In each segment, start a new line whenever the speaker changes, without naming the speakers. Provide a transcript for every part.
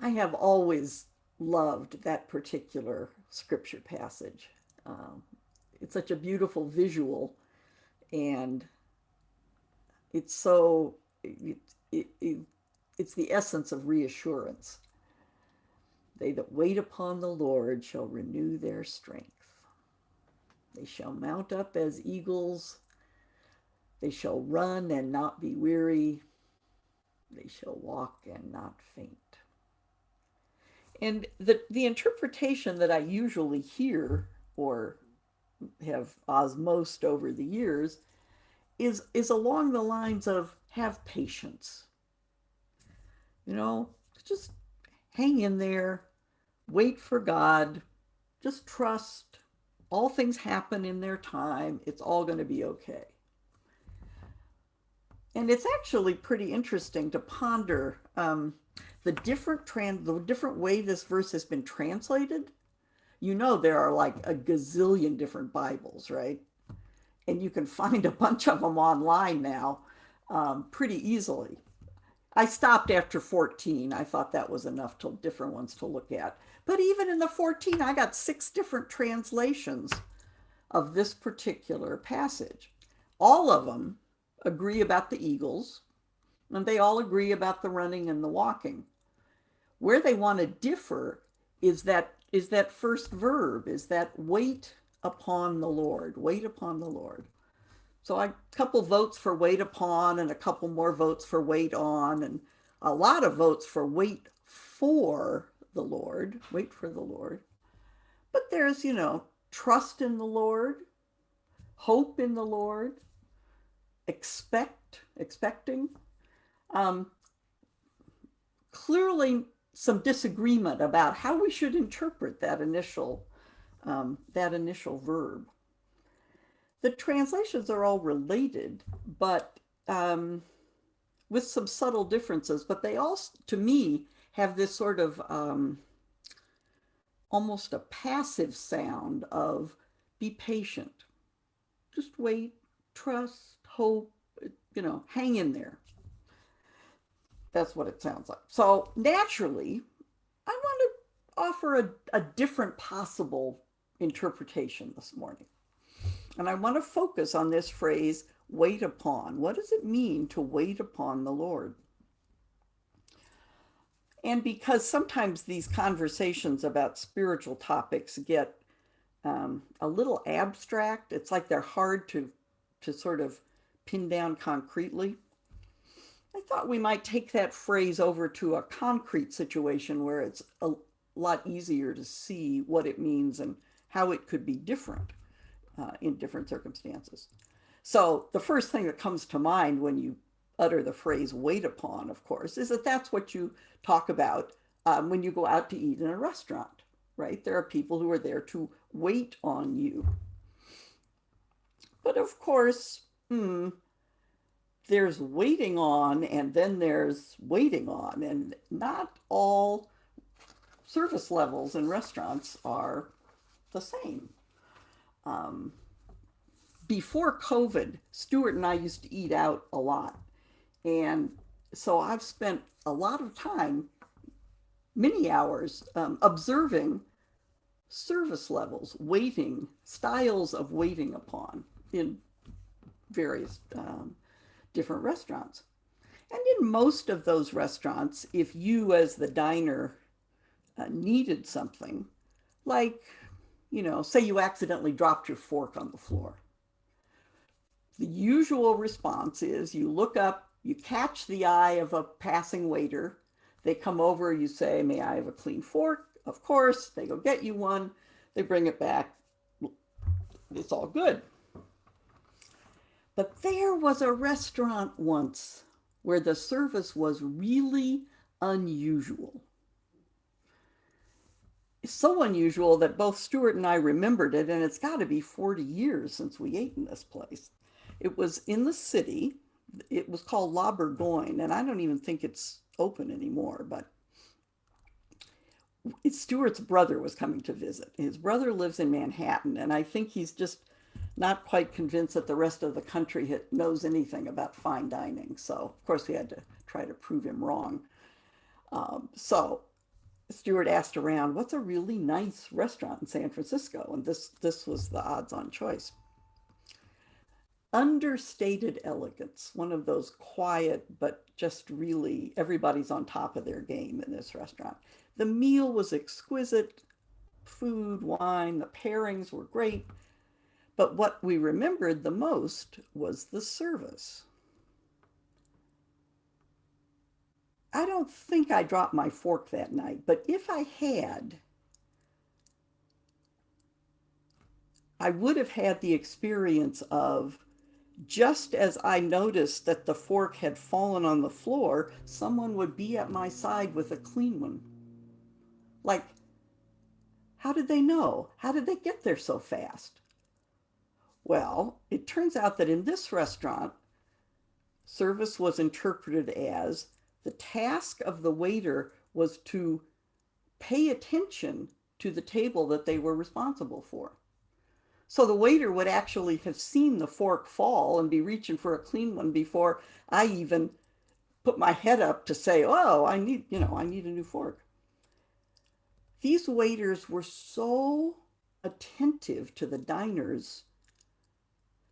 I have always loved that particular scripture passage. Um, it's such a beautiful visual, and it's so it, it, it's the essence of reassurance. They that wait upon the Lord shall renew their strength. They shall mount up as eagles. They shall run and not be weary. They shall walk and not faint. And the interpretation that I usually hear or have osmosed over the years is along the lines of have patience. You know, just hang in there, wait for God, just trust. All things happen in their time. It's all going to be okay. And it's actually pretty interesting to ponder the different way this verse has been translated. You know, there are like a gazillion different Bibles, right? And you can find a bunch of them online now pretty easily. I stopped after 14. I thought that was enough to different ones to look at. But even in the 14, I got 6 different translations of this particular passage. All of them agree about the eagles, and they all agree about the running and the walking. Where they want to differ is that first verb, is that wait upon the Lord, wait upon the Lord. So a couple votes for wait upon and a couple more votes for wait on and a lot of votes for wait for the Lord, wait for the Lord. But there's, trust in the Lord, hope in the Lord, expecting. Um, Clearly some disagreement about how we should interpret that initial verb. The translations are all related, but with some subtle differences. But they all, to me, have this sort of almost a passive sound of be patient, just wait, trust, hope, hang in there. That's what it sounds like. So naturally, I want to offer a different possible interpretation this morning. And I want to focus on this phrase, wait upon. What does it mean to wait upon the Lord? And because sometimes these conversations about spiritual topics get a little abstract, it's like they're hard to sort of pin down concretely. I thought we might take that phrase over to a concrete situation where it's a lot easier to see what it means and how it could be different in different circumstances. So the first thing that comes to mind when you utter the phrase wait upon, of course, is that that's what you talk about when you go out to eat in a restaurant, right? There are people who are there to wait on you. But of course, there's waiting on and then there's waiting on, and not all service levels in restaurants are the same. Um, Before COVID, Stuart and I used to eat out a lot. And so I've spent a lot of time, many hours, observing service levels, waiting, styles of waiting upon in various different restaurants. And in most of those restaurants, if you, as the diner, needed something, like, say you accidentally dropped your fork on the floor, the usual response is you look up, you catch the eye of a passing waiter. They come over, you say, may I have a clean fork? Of course, they go get you one. They bring it back. It's all good. But there was a restaurant once where the service was really unusual. It's so unusual that both Stuart and I remembered it, and it's got to be 40 years since we ate in this place. It was in the city. It was called La Bourgogne, and I don't even think it's open anymore, but Stuart's brother was coming to visit. His brother lives in Manhattan, and I think he's just not quite convinced that the rest of the country knows anything about fine dining. So, of course, we had to try to prove him wrong. So Stewart asked around, what's a really nice restaurant in San Francisco? And this was the odds-on choice. Understated elegance, one of those quiet, but just really everybody's on top of their game in this restaurant. The meal was exquisite, food, wine, the pairings were great, but what we remembered the most was the service. I don't think I dropped my fork that night, but if I had, I would have had the experience of just as I noticed that the fork had fallen on the floor, someone would be at my side with a clean one. Like, how did they know? How did they get there so fast? Well, it turns out that in this restaurant, service was interpreted as the task of the waiter was to pay attention to the table that they were responsible for. So the waiter would actually have seen the fork fall and be reaching for a clean one before I even put my head up to say, "Oh, I need a new fork." These waiters were so attentive to the diners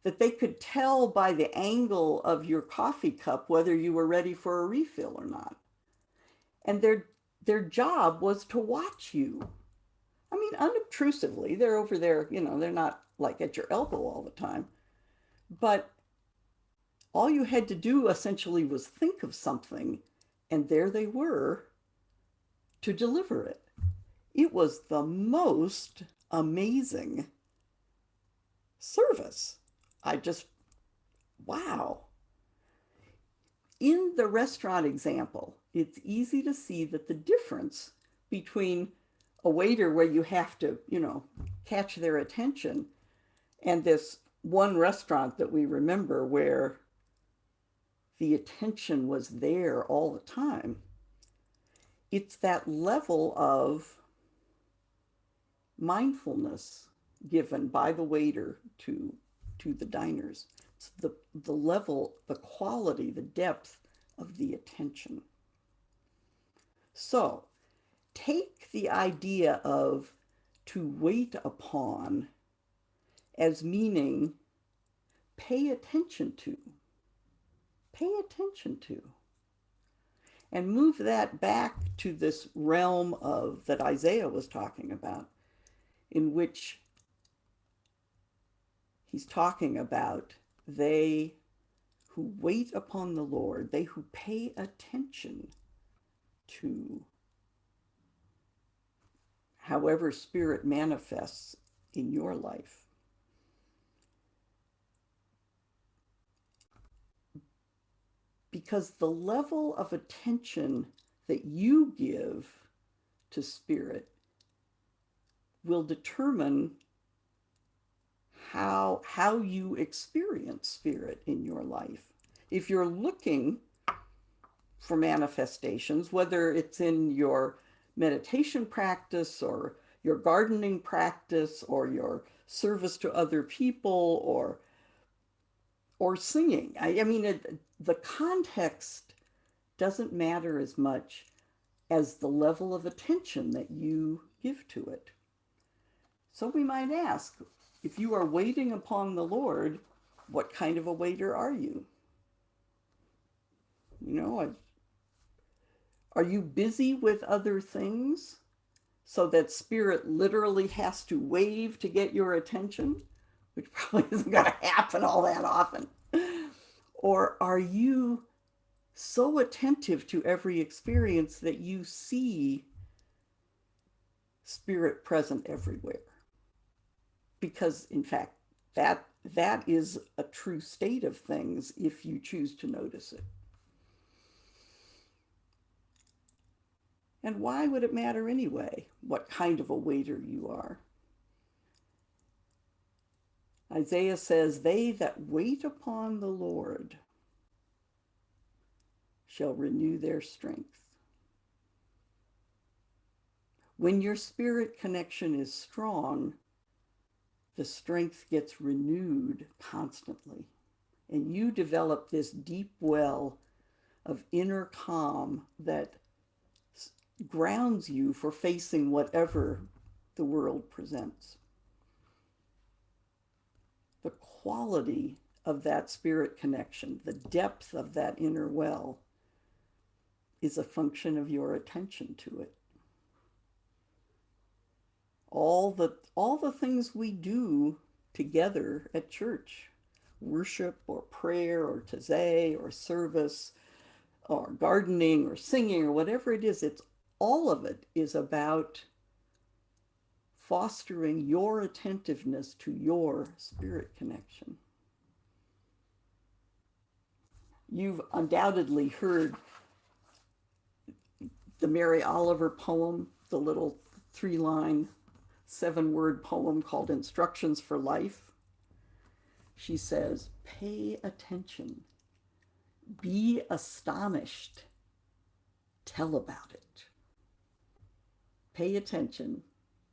that they could tell by the angle of your coffee cup whether you were ready for a refill or not. And their job was to watch you. I mean, unobtrusively. They're over there, they're not like at your elbow all the time. But all you had to do essentially was think of something, and there they were to deliver it. It was the most amazing service. I just, wow. In the restaurant example, it's easy to see that the difference between a waiter where you have to, catch their attention and this one restaurant that we remember where the attention was there all the time. It's that level of mindfulness given by the waiter to the diners. It's the level, the quality, the depth of the attention. So take the idea of to wait upon as meaning pay attention to, pay attention to, and move that back to this realm of that Isaiah was talking about, in which he's talking about they who wait upon the Lord, they who pay attention to however Spirit manifests in your life. Because the level of attention that you give to Spirit will determine how you experience Spirit in your life. If you're looking for manifestations, whether it's in your meditation practice or your gardening practice or your service to other people or singing. I mean, the context doesn't matter as much as the level of attention that you give to it. So we might ask, if you are waiting upon the Lord, what kind of a waiter are you? Are you busy with other things so that Spirit literally has to wave to get your attention, which probably isn't going to happen all that often? Or are you so attentive to every experience that you see Spirit present everywhere? Because, in fact, that is a true state of things if you choose to notice it. And why would it matter anyway, what kind of a waiter you are? Isaiah says, they that wait upon the Lord shall renew their strength. When your spirit connection is strong, the strength gets renewed constantly. And you develop this deep well of inner calm that grounds you for facing whatever the world presents. The quality of that spirit connection, the depth of that inner well, is a function of your attention to it. All the things we do together at church, worship or prayer or taizé or service or gardening or singing or whatever it is, it's all of it is about fostering your attentiveness to your spirit connection. You've undoubtedly heard the Mary Oliver poem, the little 3-line, 7-word poem called Instructions for Life. She says, pay attention, be astonished, tell about it. Pay attention,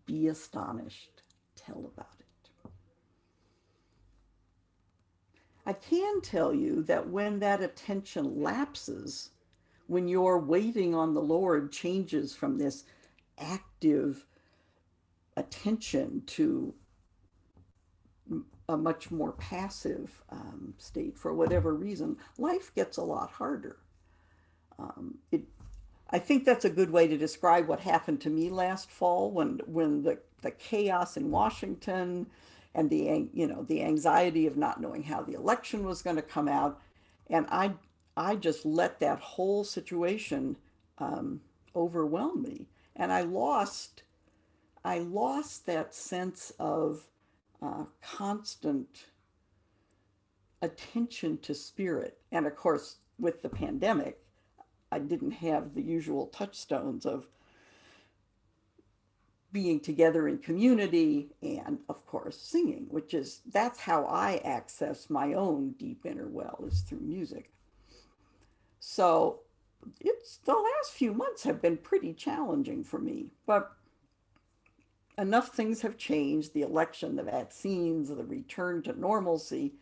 be astonished, tell about it. I can tell you that when that attention lapses, when your waiting on the Lord changes from this active attention to a much more passive state for whatever reason, life gets a lot harder. I think that's a good way to describe what happened to me last fall when the chaos in Washington and the anxiety of not knowing how the election was going to come out, and I just let that whole situation overwhelm me, and I lost that sense of constant attention to spirit. And of course, with the pandemic, I didn't have the usual touchstones of being together in community and, of course, singing, that's how I access my own deep inner well, is through music. So the last few months have been pretty challenging for me, but enough things have changed, the election, the vaccines, the return to normalcy,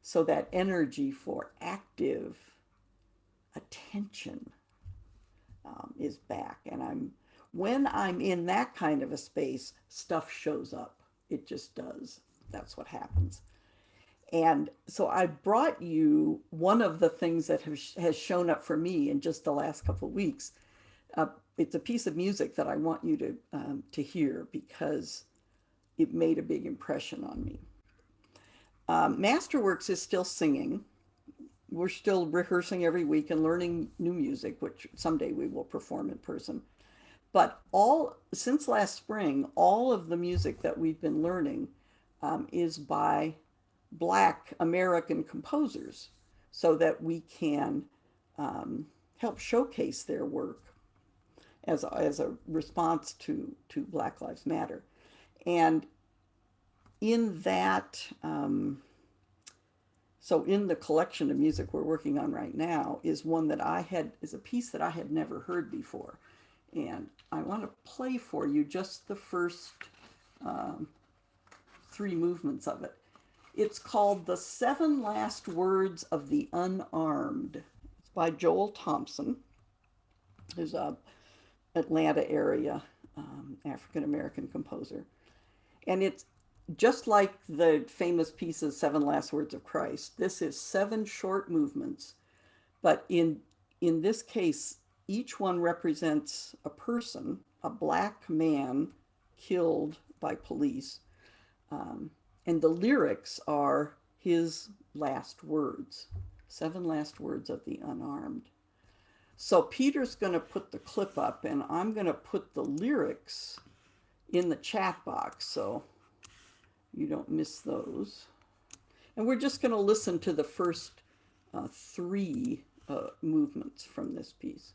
so that energy for active attention is back. And when I'm in that kind of a space, stuff shows up. It just does. That's what happens. And so I brought you one of the things that has shown up for me in just the last couple of weeks. It's a piece of music that I want you to hear because it made a big impression on me. Masterworks is still singing. We're still rehearsing every week and learning new music, which someday we will perform in person. But since last spring, all of the music that we've been learning is by Black American composers, so that we can help showcase their work as a response to Black Lives Matter. And in that, so in the collection of music we're working on right now is is a piece that I had never heard before. And I want to play for you just the first 3 movements of it. It's called The 7 Last Words of the Unarmed. It's by Joel Thompson, who's a Atlanta area African-American composer. And it's just like the famous pieces, 7 Last Words of Christ. This is 7 short movements, but in this case, each one represents a person, a Black man killed by police. And the lyrics are his last words, 7 last words of the unarmed. So Peter's going to put the clip up, and I'm going to put the lyrics in the chat box so you don't miss those. And we're just going to listen to the first 3 movements from this piece.